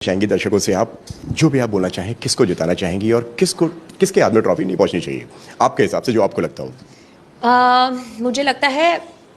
चाहेंगी दर्शकों से आप जो भी आप बोलना चाहें, किसको जिताना चाहेंगी और किसके हाथ में ट्रॉफी नहीं पहुंचनी चाहिए आपके हिसाब से, जो आपको लगता हो? मुझे लगता है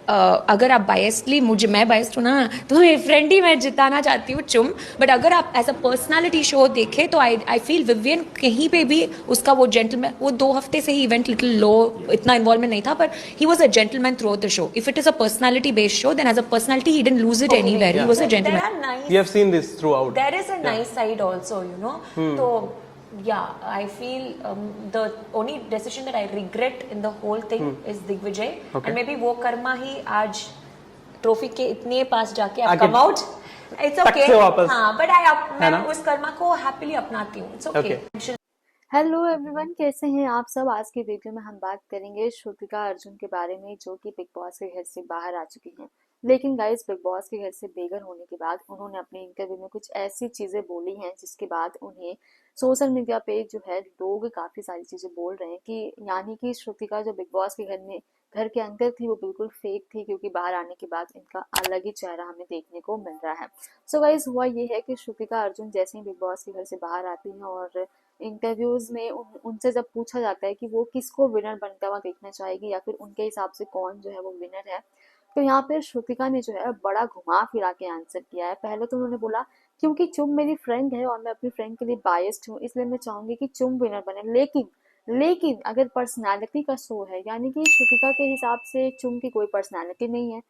अगर आप बायसली मैं बायस्ड हूँ ना, तो मेरी फ्रेंड ही मैं जिताना चाहती हूँ, चुम। बट अगर आप एज अ पर्सनालिटी शो देखें तो आई फील विवियन कहीं पे भी उसका वो जेंटलमैन, वो 2 हफ्ते से ही इवेंट लिटिल लो, इतना इन्वॉल्वमेंट नहीं था, पर he was a gentleman through the show. If it is a personality based show, then as a personality he didn't lose it anywhere. He was a There gentleman. are nice. We have seen this throughout. There is a Yeah. nice side also, you know. So yeah, I feel the only decision that I regret in the whole thing is Digvijay, Okay. and maybe वो कर्मा ही आज trophy के इतने पास जाके अब आके come out. It's टक okay. से वापस. हाँ, बट है मैं ना? उस कर्मा को हैप्पीली अपनाती हूँ. It's okay. हेलो एवरीवन, कैसे हैं आप सब। आज की वीडियो में हम बात करेंगे श्रुतिका अर्जुन के बारे में, जो कि बिग बॉस के घर से बाहर आ चुकी हैं। लेकिन गाइस, बिग बॉस के घर से बेघर होने के बाद उन्होंने अपने इंटरव्यू में कुछ ऐसी चीजें बोली हैं जिसके बाद उन्हें सोशल मीडिया पे जो है लोग काफी सारी चीजें बोल रहे हैं कि यानी कि श्रुतिका जो बिग बॉस के घर के अंदर थी वो बिल्कुल फेक थी, क्योंकि बाहर आने के बाद इनका अलग ही चेहरा हमें देखने को मिल रहा है। सो गाइस, हुआ ये है कि श्रुतिका अर्जुन जैसे ही बिग बॉस के घर से बाहर आती हैं और इंटरव्यूज में उनसे जब पूछा जाता है कि वो किसको विनर बनता हुआ देखना चाहेगी या फिर उनके हिसाब से कौन जो है वो विनर है, तो यहाँ पे श्रुतिका ने जो है बड़ा घुमा फिरा के आंसर किया है। पहले तो उन्होंने बोला क्योंकि चुम मेरी फ्रेंड है और मैं अपनी फ्रेंड के लिए बायस्ड हूँ, इसलिए मैं चाहूंगी कि चुम विनर बने। लेकिन अगर पर्सनालिटी का शो है, यानी कि श्रुतिका के हिसाब से चुम की कोई पर्सनालिटी नहीं है,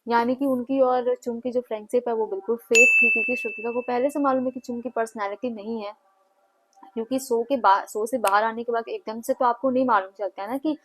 यानी कि उनकी और चुम की जो फ्रेंडशिप है वो बिल्कुल फेक थी, क्योंकि श्रुतिका को पहले से मालूम है कि चुम की पर्सनालिटी नहीं है। क्योंकि शो से बाहर आने के बाद एकदम से तो आपको नहीं मालूम चलता है ना कि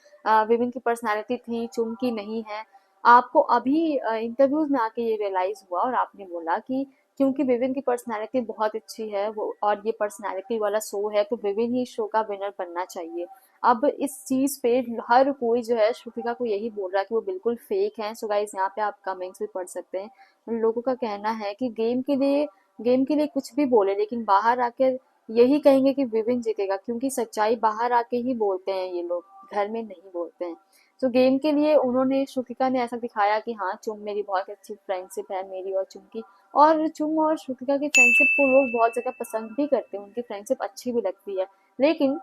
विविन की पर्सनालिटी थी, चुम की नहीं है। आपको अभी इंटरव्यूज में आके ये रियलाइज हुआ और आपने बोला कि क्योंकि विविन की पर्सनालिटी बहुत अच्छी है वो और ये पर्सनालिटी वाला शो है, तो विविन ही शो का विनर बनना चाहिए। अब इस चीज पे हर कोई जो है श्रुतिका को यही बोल रहा है कि वो बिल्कुल फेक है। सो गाइस, यहाँ पे आप कमेंट्स भी पढ़ सकते हैं। लोगों का कहना है कि गेम के लिए कुछ भी बोले, लेकिन बाहर आकर यही कहेंगे कि विविन जीतेगा, क्योंकि सच्चाई बाहर आके ही बोलते हैं ये लोग, घर में नहीं बोलते हैं। तो गेम के लिए उन्होंने श्रुतिका ने ऐसा दिखाया कि हाँ, चुम मेरी बहुत अच्छी फ्रेंडशिप है, मेरी और चुम की। और चुम और श्रुतिका की फ्रेंडशिप को लोग बहुत जगह पसंद भी करते हैं, उनकी फ्रेंडशिप अच्छी भी लगती है। लेकिन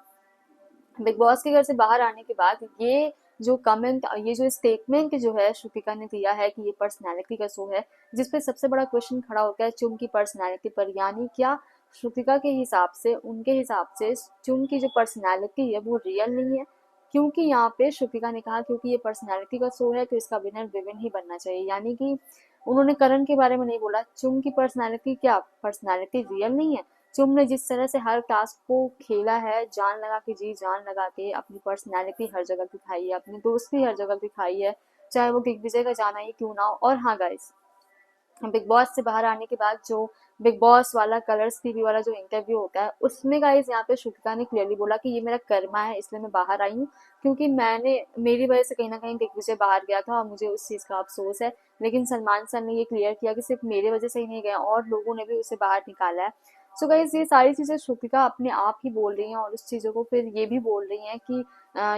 बिग बॉस के घर से बाहर आने के बाद ये जो स्टेटमेंट जो है श्रुतिका ने दिया है कि ये पर्सनैलिटी का शो है, जिसपे सबसे बड़ा क्वेश्चन खड़ा होता है चुम की पर्सनैलिटी पर। यानी क्या श्रुतिका के हिसाब से, उनके हिसाब से चुम की जो पर्सनैलिटी है वो रियल नहीं है? क्योंकि यहाँ पे श्रुतिका ने कहा क्योंकि ये पर्सनैलिटी का शो है तो इसका विनर विविन ही बनना चाहिए। यानी कि उन्होंने करण के बारे में नहीं बोला। चुम की पर्सनैलिटी, क्या पर्सनैलिटी रियल नहीं है? चुम ने जिस तरह से हर टास्क को खेला है, जान लगा के, जी जान लगा के अपनी पर्सनैलिटी हर जगह दिखाई है, अपनी दोस्ती हर जगह दिखाई है, चाहे वो दिग्विजय का जाना ही क्यों ना हो। और हाँ गाइस, बिग बॉस से बाहर आने के बाद जो बिग बॉस वाला कलर्स टीवी वाला जो इंटरव्यू होता है, उसमें गाइस यहाँ पे श्रुतिका ने क्लियरली बोला कि ये मेरा कर्मा है, इसलिए मैं बाहर आई हूँ, क्योंकि मेरी वजह से कहीं ना कहीं दिग्विजय बाहर गया था और मुझे उस चीज का अफसोस है। लेकिन सलमान सर ने ये क्लियर किया कि सिर्फ मेरे वजह से ही नहीं गया और लोगों ने भी उसे बाहर निकाला है। सो गाइस, ये सारी चीजें श्रुतिका अपने आप ही बोल रही हैं और उस चीजों को फिर ये भी बोल रही हैं कि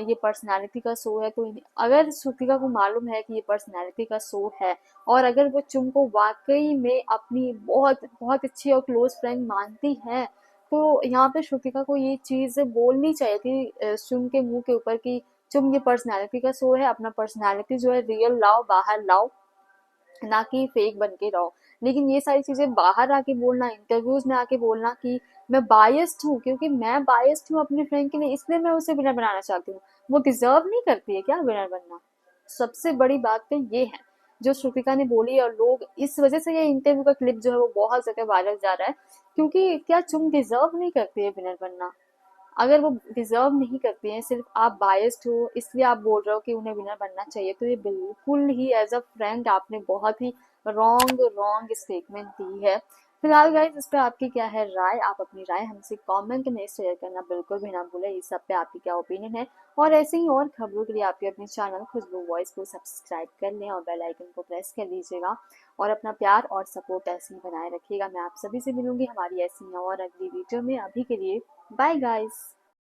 ये पर्सनालिटी का शो है। तो अगर श्रुतिका को मालूम है कि ये पर्सनालिटी का शो है और अगर वो चुम को वाकई में अपनी बहुत बहुत अच्छी और क्लोज फ्रेंड मानती है, तो यहाँ पे श्रुतिका को ये चीज बोलनी चाहिए थी चुम के मुंह के ऊपर कि चुम, ये पर्सनालिटी का शो है, अपना पर्सनालिटी जो है रियल लाओ, बाहर लाओ, ना कि फेक बन के रहो। लेकिन ये सारी चीजें बाहर आके बोलना, इंटरव्यूज में आके बोलना कि मैं बायस्ड हूँ, क्योंकि मैं बायस्ड हूँ अपनी फ्रेंड के लिए, इसलिए मैं उसे विनर बनाना चाहती हूँ, वो डिजर्व नहीं करती है क्या विनर बनना? सबसे बड़ी बात तो ये है जो श्रुतिका ने बोली, और लोग इस वजह से ये इंटरव्यू का क्लिप जो है वो बहुत ज्यादा वायरल जा रहा है, क्योंकि क्या तुम डिजर्व नहीं करते है विनर बनना? अगर वो डिजर्व नहीं करती हैं, सिर्फ आप बायस्ड हो इसलिए आप बोल रहे हो कि उन्हें विनर बनना चाहिए, तो ये बिल्कुल ही एज अ फ्रेंड आपने बहुत ही रॉन्ग रॉन्ग स्टेटमेंट दी है। फिलहाल गाइस, इस पे आपकी क्या है राय? आप अपनी राय हमसे कमेंट में शेयर करना बिल्कुल भी ना भूलें। इस सब पे आपकी क्या ओपिनियन है? और ऐसे ही और खबरों के लिए आपके अपने चैनल खुशबू वॉइस को सब्सक्राइब कर लें और बेल आइकन को प्रेस कर लीजिएगा और अपना प्यार और सपोर्ट ऐसे ही बनाए रखिएगा। मैं आप सभी से मिलूंगी हमारी ऐसी और अगली वीडियो में। अभी के लिए बाय गाइस।